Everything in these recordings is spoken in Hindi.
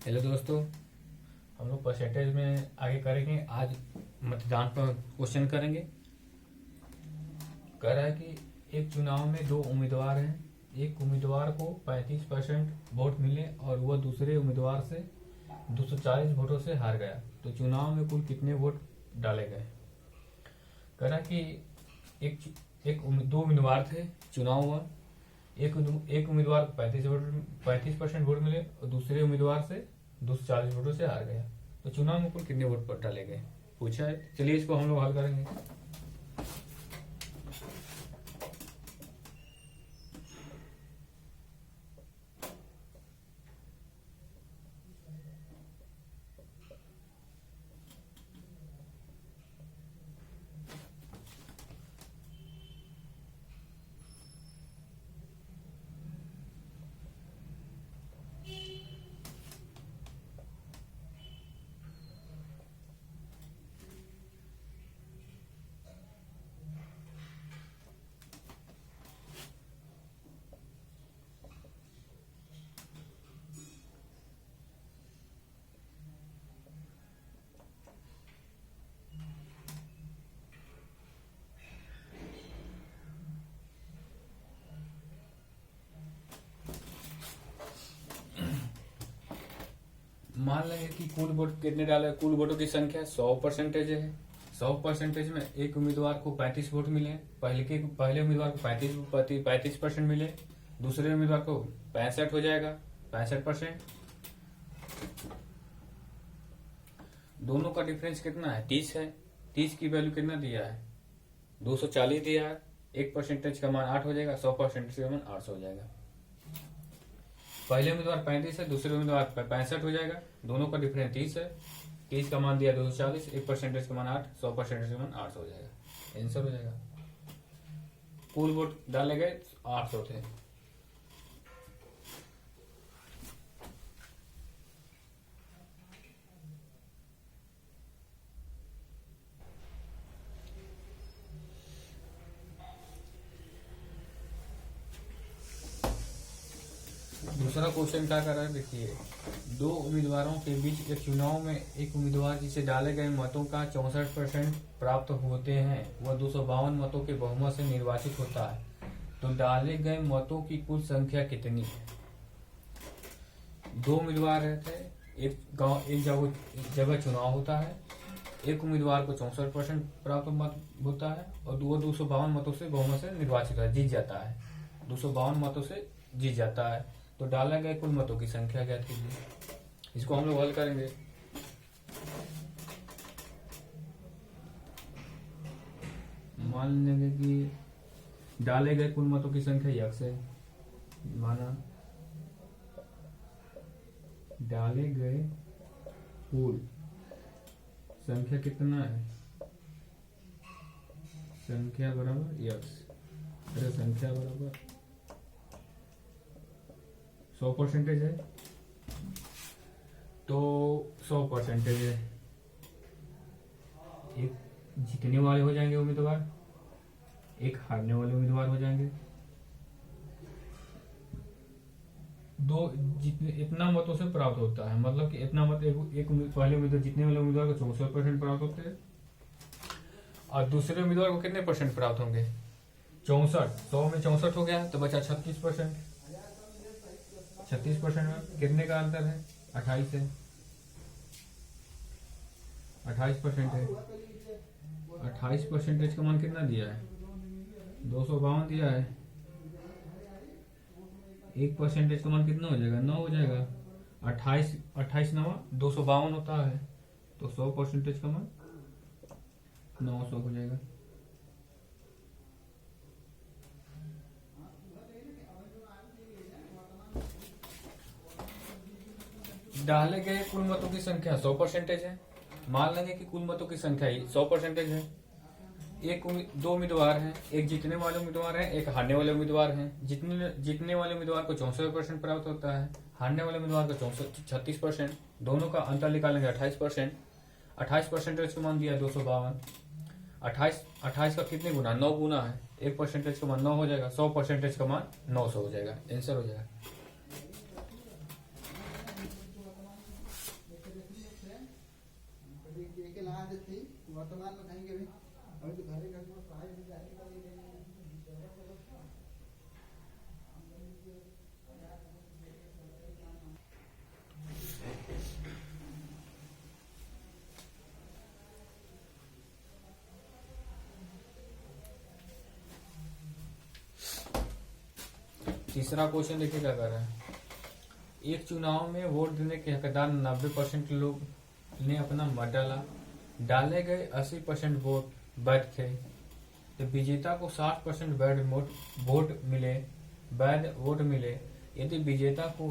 हेलो दोस्तों, हम लोग परसेंटेज में आगे करेंगे। आज मतदान पर क्वेश्चन करेंगे। कह रहा है कि एक चुनाव में दो उम्मीदवार हैं। एक उम्मीदवार को 35% वोट मिले और वह दूसरे उम्मीदवार से 240 वोटों से हार गया, तो चुनाव में कुल कितने वोट डाले गए। कह रहा है कि दो उम्मीदवार थे, चुनाव हुआ। एक उम्मीदवार को 35% वोट मिले और दूसरे उम्मीदवार से 240 वोटों से हार गया, तो चुनाव में कुल कितने वोट पर डाले गए पूछा है। चलिए इसको हम लोग हल करेंगे। मान लेंगे कि कुल वोट कितने डाले। कुल वोटों की संख्या 100% है। 100% में एक उम्मीदवार को 35 वोट मिले। पहले उम्मीदवार को 35% मिले, दूसरे उम्मीदवार को 65 हो जाएगा, 65%। दोनों का डिफरेंस कितना है? 30 है। 30 की वैल्यू कितना दिया है? 240 दिया है। 1% का मान 8 हो जाएगा, 100% का मान 800 हो जाएगा। पहले उम्मीदवार 35 है, दूसरे उम्मीदवार 65 हो जाएगा। दोनों का डिफरेंस 30 है। 30 का मान दिया 240, 1% का मान 8, 100% का मान 800 हो जाएगा। आंसर हो जाएगा। कुल वोट डाले गए 800 थे। दूसरा क्वेश्चन क्या कर रहा है, देखिए। दो उम्मीदवारों के बीच एक चुनाव में एक उम्मीदवार जिसे डाले गए मतों का 64% प्राप्त होते हैं वह 252 मतों के बहुमत से निर्वाचित होता है, तो डाले गए मतों की कुल संख्या कितनी है। दो उम्मीदवार रहते हैं, एक जगह चुनाव होता है। एक उम्मीदवार को 64% प्राप्त मत होता है और वो 252 मतों से बहुमत से निर्वाचित है, जीत जाता है। 252 मतों से जीत जाता है, तो डाला गए कुल मतों की संख्या ज्ञात कीजिए। इसको हम लोग हल करेंगे। मान लेंगे कि डाले गए कुल मतों की संख्या x है। माना डाले गए कुल संख्या कितना है? संख्या बराबर x। अरे संख्या बराबर 100% है, तो 100% है। एक जीतने वाले हो जाएंगे उम्मीदवार, एक हारने वाले उम्मीदवार हो जाएंगे। दो जितने इतना मतों से प्राप्त होता है, मतलब कि इतना मत पहले उम्मीदवार जीतने वाले उम्मीदवार को 64% प्राप्त होते हैं और दूसरे उम्मीदवार को कितने परसेंट प्राप्त होंगे? 64। 100 में 64 हो गया तो बचा 36%। 36% में कितने का अंतर है? 28 है। 28% है। 28% का मान कितना दिया है? 252 दिया है। 1% का मान कितना हो जाएगा? 9 हो जाएगा। 28 9 252 होता है, तो 100% का मान 900 हो जाएगा। डाले गए कुल मतों की संख्या 100% है। मान लेंगे कि कुल मतों की संख्या 100% है। दो उम्मीदवार हैं, एक जीतने वाले उम्मीदवार हैं, एक हारने वाले उम्मीदवार हैं। जीतने वाले उम्मीदवार को 64% प्राप्त होता है, हारने वाले उम्मीदवार को 36%। दोनों का अंतर निकालेंगे 28%। 28% का मान दिया 252। 28 का कितने गुना? 9 गुना है। 1% का मान 9 हो जाएगा, 100% का मान 900 हो जाएगा। आंसर हो जाएगा। कॉलेज थी, वर्तमान में कहीं के भी अभी तो घरे घर में पढ़ाई भी जाएगी। तीसरा क्वेश्चन देखिए क्या कर रहा है। एक चुनाव में वोट देने के हकदार 90% लोग ने अपना मत डाला। डाले गए 80% वोट वैध थे, तो विजेता को 60% वैध वोट मिले। यदि विजेता को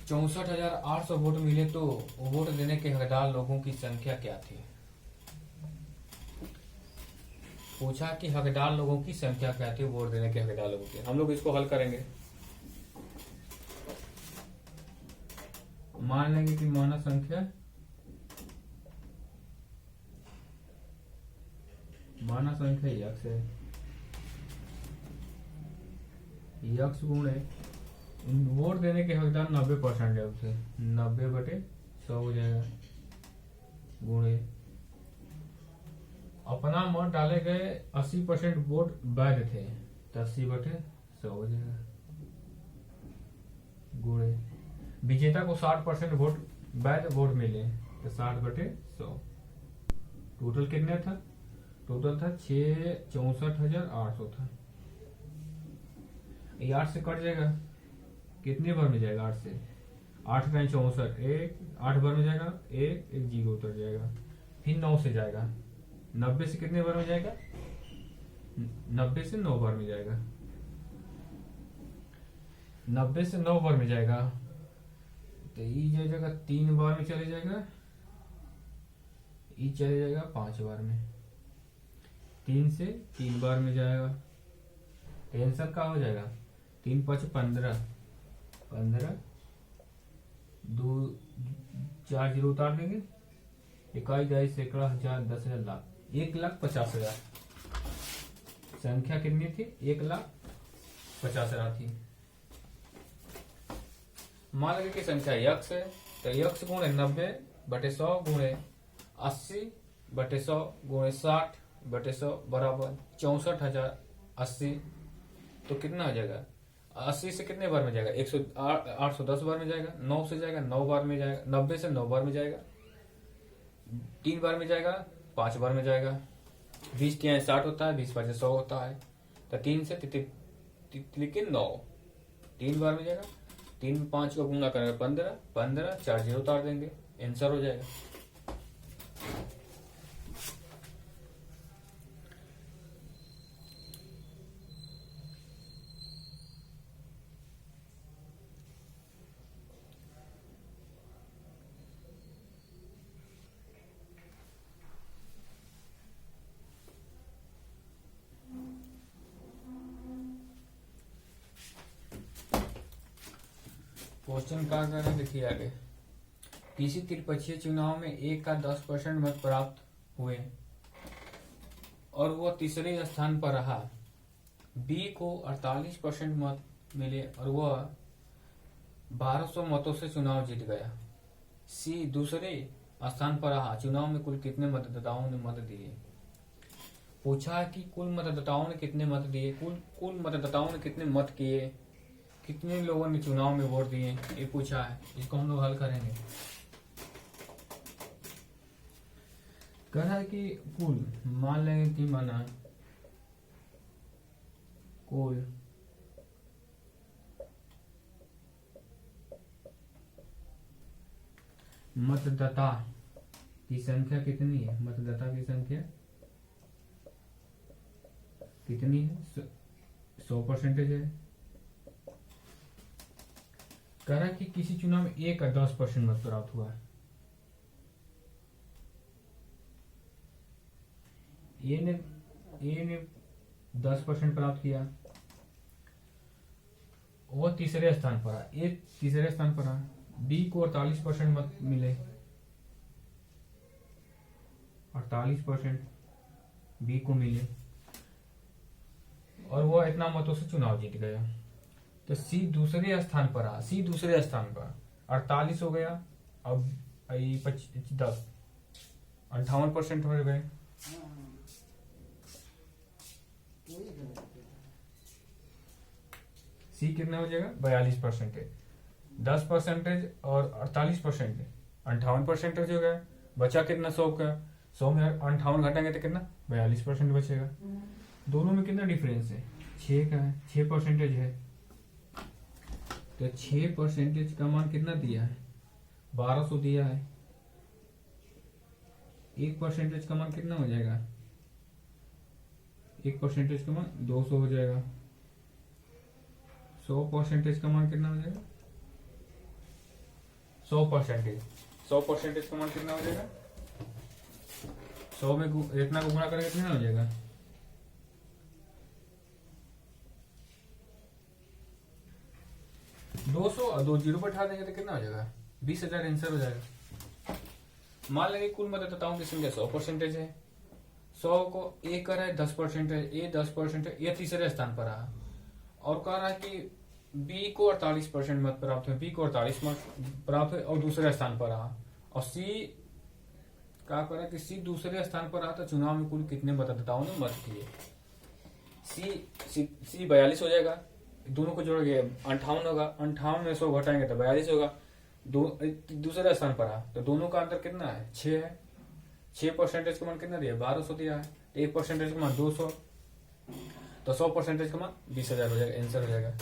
64,800 वोट मिले तो वोट देने के हकदार लोगों की संख्या क्या थी। पूछा कि हकदार लोगों की संख्या क्या थी, वोट देने के हकदार लोगों की। हम लोग इसको हल करेंगे। मान लेंगे कि मानव संख्या यक्स है, यक्स गुणे वोट देने के हकदार 90% है, उसे 90/100 हो जाएगा, गुणे अपना मत डाले गए 80% वोट वैध थे, तो 80/100 हो जाएगा, गुणे विजेता को 60% वैध वोट मिले, तो 60/100। टोटल कितने था? टोटल था 64,800 था। ये 8 से कट जाएगा, कितने बार में जाएगा? 8 से 8 का 64, एक 8 बार में जाएगा, एक 0 उतर जाएगा, फिर 9 से जाएगा, 90 से कितने बार में जाएगा? 90 से 9 बार में जाएगा, 90 से 9 बार में जाएगा, तो ये जगह 3 बार में चले जाएगा, ये चले जाएगा 5 बार में, 3 से 3 बार में जाएगा, आंसर क्या हो जाएगा? 3 × 5 = 15, 2 4 0 उतार देंगे, इकाई जाए सैकड़ा हजार 10,000 लाख, 1,50,000। संख्या कितनी थी? 1,50,000 थी। मान लीजिए कि संख्या यक्स है, तो यक्स गुणे 90/100 गुणे 80/100 गुणे 60/100 बराबर 64,080। तो कितना हो जाएगा? 80 से कितने बार में जाएगा? 810 बार में जाएगा, 9 से जाएगा 9 बार में जाएगा, 90 से 9 बार में जाएगा, 3 बार में जाएगा, 5 बार में जाएगा, 20 के 60 होता है, 20 5 100 होता है, तो 3 से 9 3 बार में जाएगा, 3 में 5 को गुणा करेंगे 15, 4 0 उतार देंगे, आंसर हो जाएगा। क्वेश्चन क्या कर रहे हैं देखिए आगे। किसी त्रिपक्षीय चुनाव में ए का 10% मत प्राप्त हुए और वह तीसरे स्थान पर रहा। बी को 48% मत मिले और वह 1200 मतों से चुनाव जीत गया। सी दूसरे स्थान पर रहा। चुनाव में कुल कितने मतदाताओं ने मत दिए। पूछा कि कुल मतदाताओं ने कितने मत दिए, कुल मतदाताओं ने कितने मत किए, कितने लोगों ने चुनाव में वोट दिए, ये पूछा है। इसको हम लोग हल करेंगे। कह रहा है कि कुल मान लेंगे कि माना कुल मतदाता की संख्या कितनी है, मतदाता की संख्या कितनी है, 100% है। कह रहा है कि किसी चुनाव में ए का 10% मत प्राप्त हुआ है। ए ने 10% प्राप्त किया, वो तीसरे स्थान पर है, ए तीसरे स्थान पर है। बी को 48% मत मिले, 48% बी को मिले और वह इतना मतों से चुनाव जीत गया। तो सी दूसरे स्थान पर आ, सी दूसरे स्थान पर 48 हो गया, अब 10 58% हो गए। हाँ वही गलत है। सी कितना हो जाएगा 42%। 10% और 48%, 58% हो गया। बचा कितना 100 का, 100 में 58 घटाएंगे तो कितना 42% बचेगा। दोनों में कितना डिफरेंस है 6 का है, 6% है। तो 6% का मान कितना दिया है 1200 दिया है। 1% का मान कितना हो जाएगा, 1% का मान 200 हो जाएगा। 100% का मान कितना हो जाएगा 100% का मान कितना हो जाएगा 100 में इतना को गुणा करेंगे कितना हो जाएगा 200 और 2 जीरो बैठा देंगे तो कितना हो जाएगा 20,000 आंसर हो जाएगा। मान लेंगे कुल मतदाताओं की संख्या 100% है। 100 को ए कर रहा है 10% है, ए 10% है, ये तीसरे स्थान पर रहा। और कह रहा है कि बी को 48% मत प्राप्त है, बी को 48 मत प्राप्त है और दूसरे स्थान पर रहा। और सी क्या कर रहा है कि सी दूसरे स्थान पर रहा तो चुनाव में कुल कितने मतदाताओं ने मत किए। सी 42 हो जाएगा, दोनों को जोड़ेंगे 58 होगा, 58 में 100 घटाएंगे तो 42 होगा। दूसरे स्थान पर रहा तो दोनों का अंतर कितना है 6 है। 6% का मान कितना दिया 1200 दिया है। 1% का मान 200, तो 100% का मान 20,000 हो जाएगा, आंसर हो जाएगा।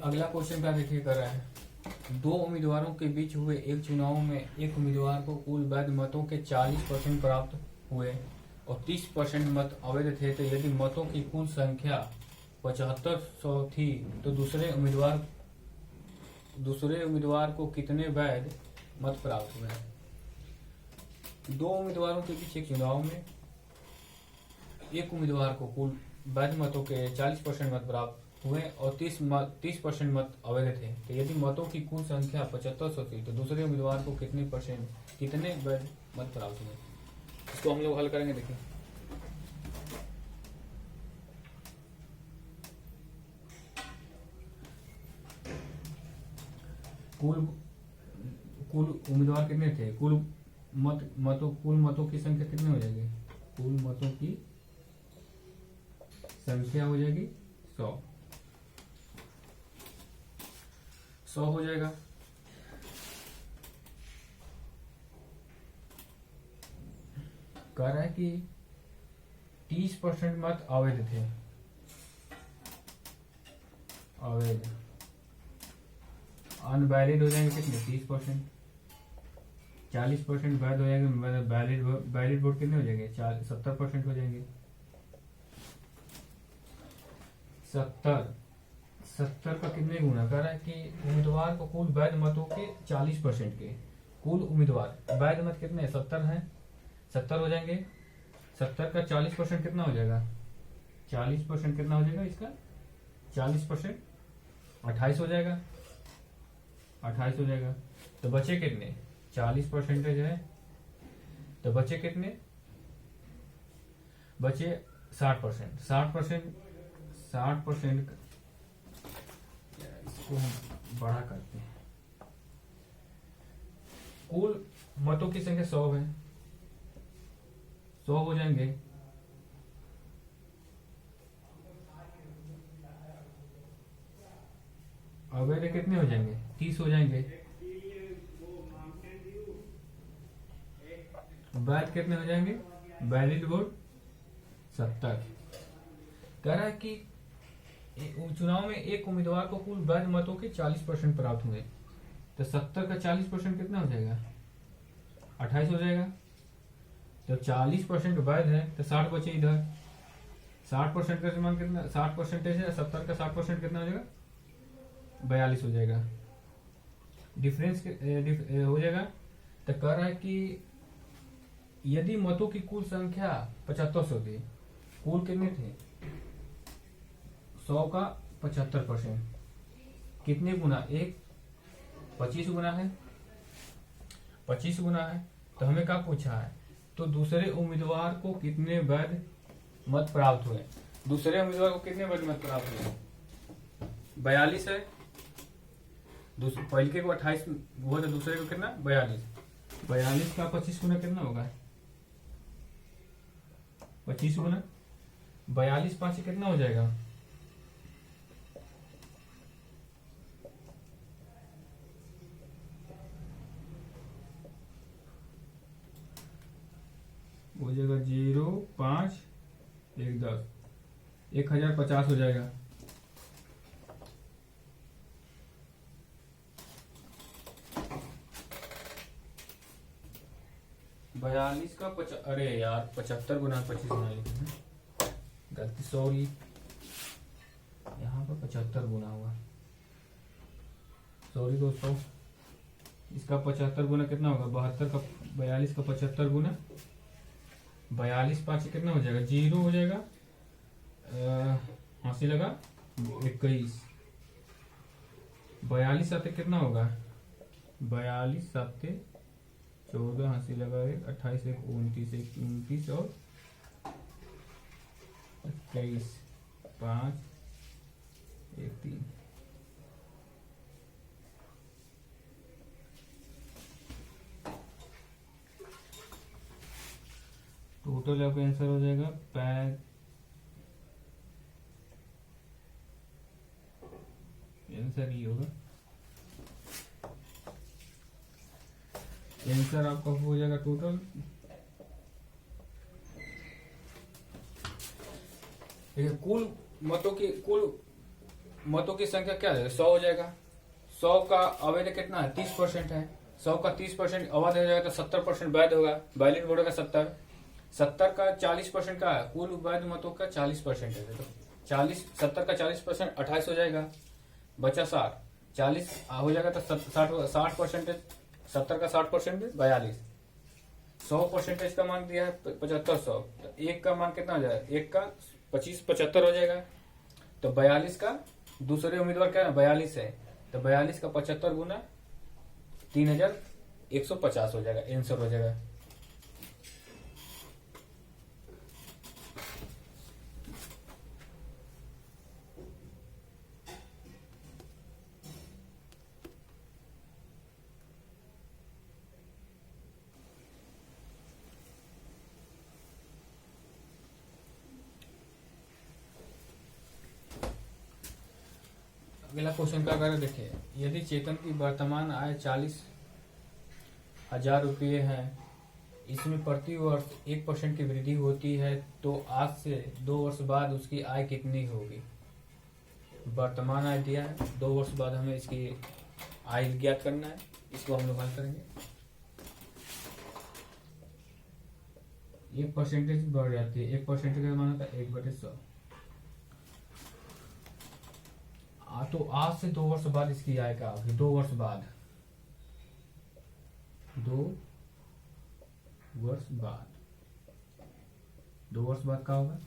अगला क्वेश्चन क्या देखिए कर रहा है। दो उम्मीदवारों के बीच हुए एक चुनाव में एक उम्मीदवार को कुल वैध मतों के 40% प्राप्त हुए और 30% मत अवैध थे। तो यदि मतों की कुल संख्या 7500 थी तो दूसरे उम्मीदवार को कितने वैध मत प्राप्त हुए। दो उम्मीदवारों के बीच एक चुनाव में एक उम्मीदवार को कुल वैध मतों के 40% मत प्राप्त हुए और 30% मत अवैध थे। तो यदि मतों की कुल संख्या 7500 थी तो दूसरे उम्मीदवार को कितने वैध मत प्राप्त हुए। इसको हम लोग हल करेंगे। देखिए कुल उम्मीदवार कितने थे, कुल मतों की संख्या कितनी हो जाएगी, कुल मतों की संख्या हो जाएगी 100 हो जाएगा। कह रहा है कि 30% मत अवैध थे, अवैध अनवैलिड हो जाएंगे कितने 30%, 40% वैध हो जाएंगे, वैलिड वोट कितने हो जाएंगे 70% हो जाएंगे। 70 का कितने गुना कर रहा है कि उम्मीदवार को कुल वैध मतों के 40% के, कुल उम्मीदवार वैध मत कितने 70 हैं, 70 हो जाएंगे। 70 का 40% कितना हो जाएगा, 40% कितना हो जाएगा इसका 40% 28 हो जाएगा, 28 हो जाएगा। तो बचे कितने 40% है, तो बचे कितने, बचे 60%। 60% इसको हम बड़ा करते हैं। कुल मतों की संख्या 100 है, 100 हो जाएंगे। अवैध कितने हो जाएंगे 30 हो जाएंगे। वैध कितने हो जाएंगे, वैलिड वोट 70। कह रहा है कि चुनाव में एक उम्मीदवार को कुल वैध मतों के 40% प्राप्त हुए, तो 70 का 40% कितना हो जाएगा 28 हो जाएगा। जब 40% वैध है तो 60 बचे इधर, 60% का मान कितना 60% है, 70 का 60% कितना हो जाएगा 42 हो जाएगा। डिफरेंस हो जाएगा तो कह रहा है कि यदि मतों की कुल संख्या 7500 थी, कुल कितने थे 100 का 75%, कितने गुना, एक 25 गुना है, 25 गुना है। तो हमें क्या पूछा है, तो दूसरे उम्मीदवार को कितने वैध मत प्राप्त हुए, दूसरे उम्मीदवार को कितने वैध मत प्राप्त हुए, 42 है, पहले को 28 हुआ तो दूसरे को कितना 42 का 25 गुना कितना होगा 25 गुना 42 5 कितना हो जाएगा, हो जाएगा 0 5 1 10, 1050 हो जाएगा। बयालीस का अरे यार 75 गुना 25 गुना लिखे हैं, गलती, सॉरी, यहाँ पर 75 गुना हुआ, सॉरी दोस्तों। इसका 75 गुना कितना होगा, 72 का 42 का 75 गुना 42 5 कितना हो जाएगा, 0 हो जाएगा, हंसी लगा 21, 42 साथ कितना होगा, 42 साथ 14, हंसी लगा 28 1 29 1 29 और 21 5 1 3, टोटल आपका आंसर हो जाएगा आंसर ये होगा, आंसर आपका हो जाएगा टोटल, कुल मतों की संख्या क्या है 100 हो जाएगा, 100 का अवैध कितना है 30% है, 100 का 30% अवैध हो जाएगा तो 70% वैध होगा, वैलिड वोट का 70 का 40% का है, कुल वैध मतों का 40% है, तो 70 का 40% 28 हो जाएगा, बचा 60, 40 हो जाएगा तो 60%, 70 का 60% 42, 100% का मान दिया है 7500, तो एक का मान कितना हो जाएगा, एक का 25 75 हो जाएगा, तो 42 का दूसरे उम्मीदवार क्या है 42 है, तो 42 का 75 गुना 3150 हो जाएगा, आंसर हो जाएगा। अगला क्वेश्चन का करें, देखिए यदि चेतन की वर्तमान आय 40,000 रुपये है, इसमें प्रति वर्ष 1% की वृद्धि होती है, तो आज से 2 वर्ष बाद उसकी आय कितनी होगी। वर्तमान आय दिया है, 2 वर्ष बाद हमें इसकी आय ज्ञात करना है, इसको हम लोग हल करेंगे। 1% बढ़ जाती है, 1% का मान होता है 1/100, तो आज से 2 वर्ष बाद इसकी आय का होगी, 2 वर्ष बाद, 2 वर्ष बाद, 2 वर्ष बाद का होगा,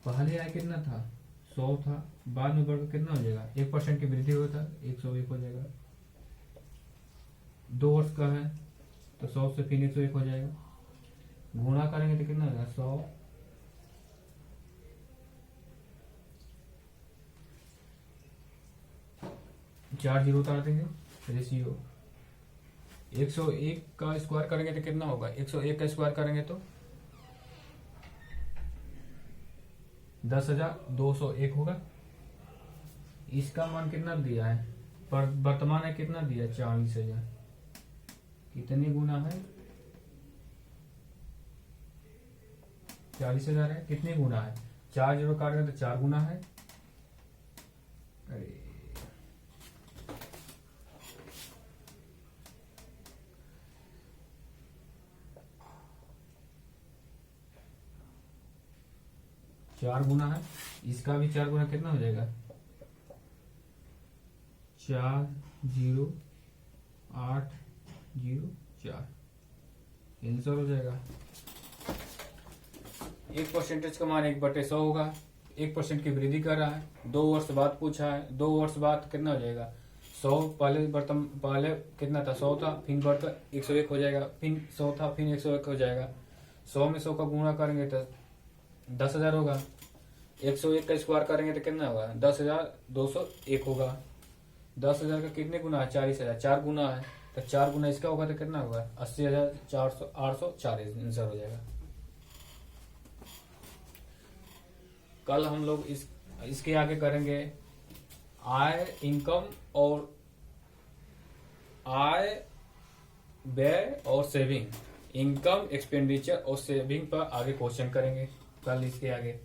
पहले आय कितना था 100 था, बाद में बढ़कर कितना हो जाएगा 1% की वृद्धि होता है 101 हो जाएगा, 2 वर्ष का है तो 100 से फिर 101 हो जाएगा, गुणा करेंगे तो कितना हो जाएगा 100, 4 जीरो उतार देंगे, रेशियो 101 का स्क्वायर करेंगे तो कितना होगा, 101 का स्क्वायर करेंगे तो 10,201 होगा। इसका मान कितना दिया है, पर वर्तमान है कितना दिया है 40,000, कितने गुना है 40,000 है, कितने गुना है, 4 जीरो काट दें तो 4 गुना है, अरे 4 गुना है, इसका भी 4 गुना कितना हो जाएगा 4 0 8 0 4, आंसर हो जाएगा। 1% का मान 1/100 होगा। 1% की वृद्धि कर रहा है, 2 वर्ष बाद पूछा है, 2 वर्ष बाद कितना हो जाएगा 100, पहले कितना था 100 था, फिर बढ़कर 101 हो जाएगा, फिर 100 था, फिर 101 हो जाएगा। 100 में 100 का गुणा करेंगे तो 10,000 होगा। 101 का स्क्वायर करेंगे तो कितना होगा 10,201 होगा। 10,000 का कितने गुना है 40,000, 4 गुना है, तो 4 गुना इसका होगा तो कितना होगा 80,840 आंसर हो जाएगा। कल हम लोग इसके आगे करेंगे आय, इनकम और आय, व्यय और सेविंग, इनकम, एक्सपेंडिचर और सेविंग पर आगे क्वेश्चन करेंगे कल इसके आगे।